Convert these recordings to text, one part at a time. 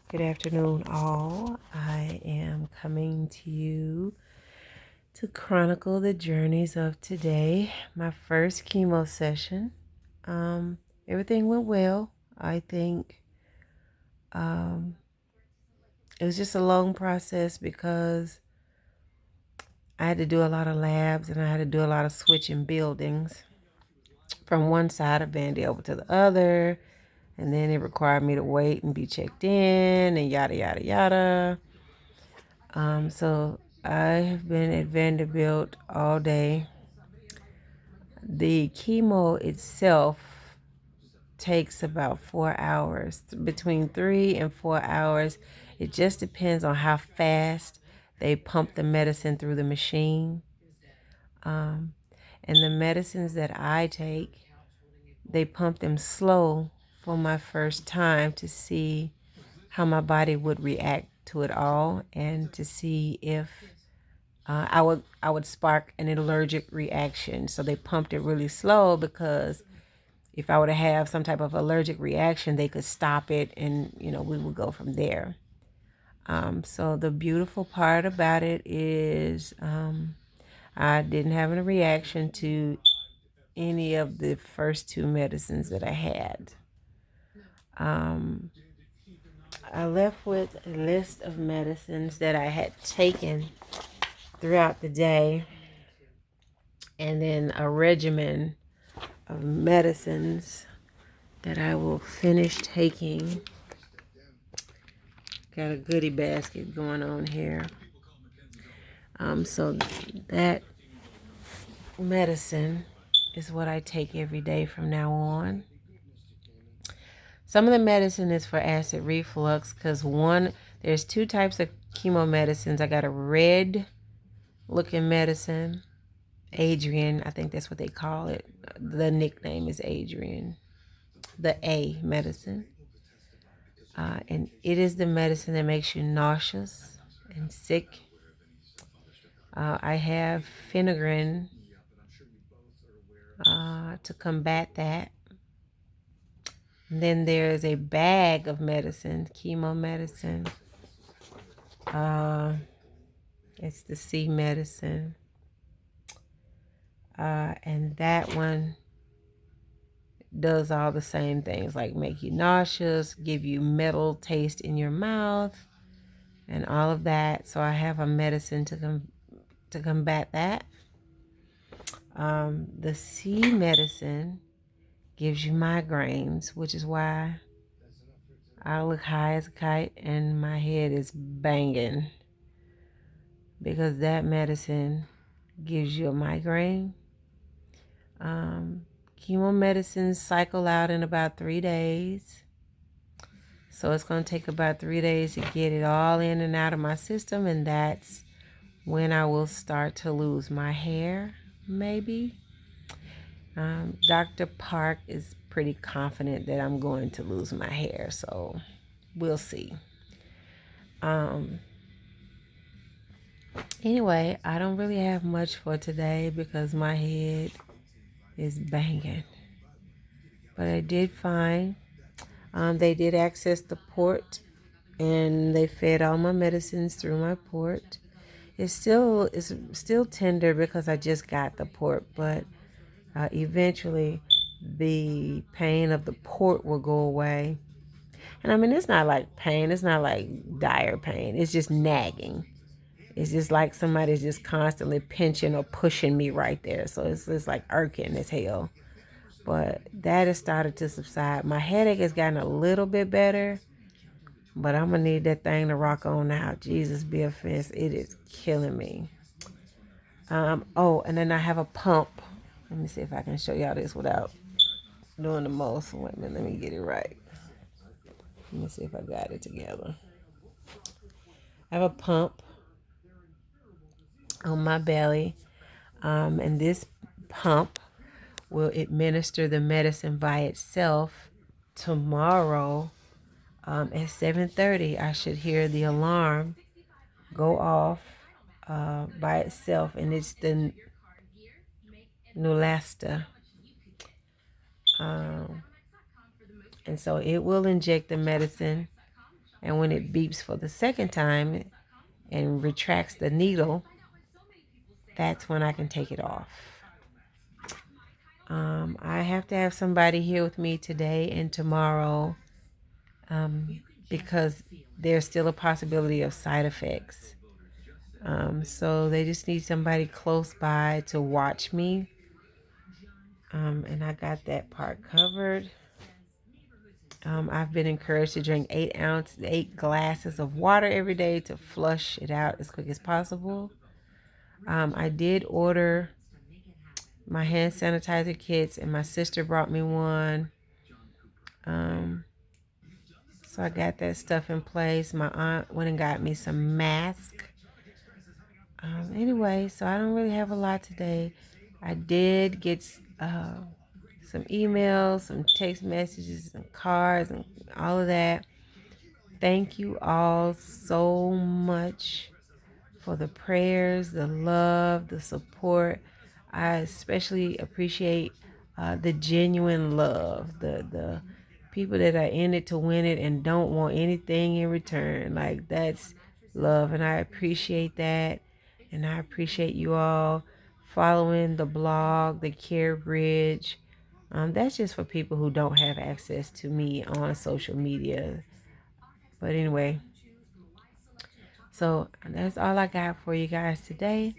Good afternoon, all. I am coming to you to chronicle the journeys of today, my first chemo session. Everything went well. I think it was just a long process because I had to do a lot of labs and I had to do a lot of switching buildings from one side of Vandy over to the other. And then it required me to wait and be checked in and yada, yada, yada. So I have been at Vanderbilt all day. The chemo itself takes about 4 hours, between 3 and 4 hours. It just depends on how fast they pump the medicine through the machine. And the medicines that I take, they pump them slow for my first time to see how my body would react to it all and to see if I would spark an allergic reaction. So they pumped it really slow because if I were to have some type of allergic reaction, they could stop it and, we would go from there. So the beautiful part about it is I didn't have a reaction to any of the first two medicines that I had. Um, I left with a list of medicines that I had taken throughout the day and then a regimen of medicines that I will finish taking. Got a goodie basket going on here. So that medicine is what I take every day from now on. Some of the medicine is for acid reflux because there's two types of chemo medicines. I got a red looking medicine, Adrian, I think that's what they call it. The nickname is Adrian, the A medicine. And it is the medicine that makes you nauseous and sick. I have Phenagrin to combat that. And then there's a bag of medicine, chemo medicine. It's the C medicine. And that one does all the same things, like make you nauseous, give you metal taste in your mouth, and all of that. So I have a medicine to combat that. The C medicine gives you migraines, which is why I look high as a kite and my head is banging, because that medicine gives you a migraine. Chemo medicines cycle out in about 3 days. So it's going to take about 3 days to get it all in and out of my system, and that's when I will start to lose my hair, maybe. Dr. Park is pretty confident that I'm going to lose my hair, so we'll see. Anyway, I don't really have much for today because my head is banging. But I did find they did access the port and they fed all my medicines through my port. It's still tender because I just got the port, but eventually the pain of the port will go away. And I mean, it's not like pain. It's not like dire pain. It's just nagging. It's just like somebody's just constantly pinching or pushing me right there. So it's like irking as hell. But that has started to subside. My headache has gotten a little bit better, but I'm going to need that thing to rock on out. Jesus be a fence. It is killing me. And then I have a pump. Let me see if I can show y'all this without doing the most. Wait a minute, let me get it right. Let me see if I got it together. I have a pump on my belly, and this pump will administer the medicine by itself. Tomorrow at 7:30, I should hear the alarm go off by itself, and it's the Neulasta. And so it will inject the medicine And when it beeps for the second time and retracts the needle, that's when I can take it off. I have to have somebody here with me today and tomorrow because there's still a possibility of side effects. So they just need somebody close by to watch me. And I got that part covered. I've been encouraged to drink 8 glasses of water every day to flush it out as quick as possible. I did order my hand sanitizer kits, and my sister brought me one. So I got that stuff in place. My aunt went and got me some masks. Anyway, so I don't really have a lot today. I did get some emails, some text messages, and cards, and all of that. Thank you all so much for the prayers, the love, the support. I especially appreciate the genuine love, the people that are in it to win it and don't want anything in return. Like, that's love, and I appreciate that. And I appreciate you all following the blog, the Care Bridge. That's just for people who don't have access to me on social media. But anyway, so that's all I got for you guys today.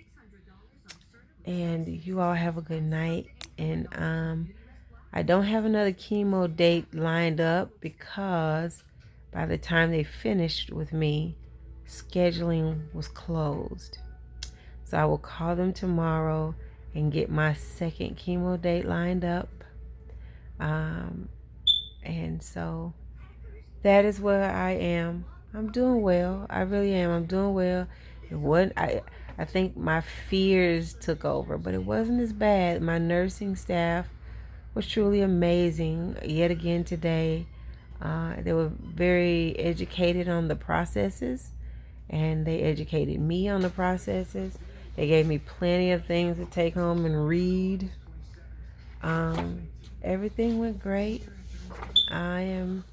And you all have a good night. And I don't have another chemo date lined up because by the time they finished with me, scheduling was closed. So I will call them tomorrow and get my second chemo date lined up. And so that is where I am. I'm doing well. I really am. I'm doing well. It wasn't. I think my fears took over, but it wasn't as bad. My nursing staff was truly amazing. Yet again today, they were very educated on the processes, and they educated me on the processes. They gave me plenty of things to take home and read. Everything went great. I am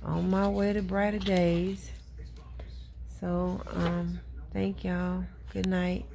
on my way to brighter days. So, thank y'all. Good night.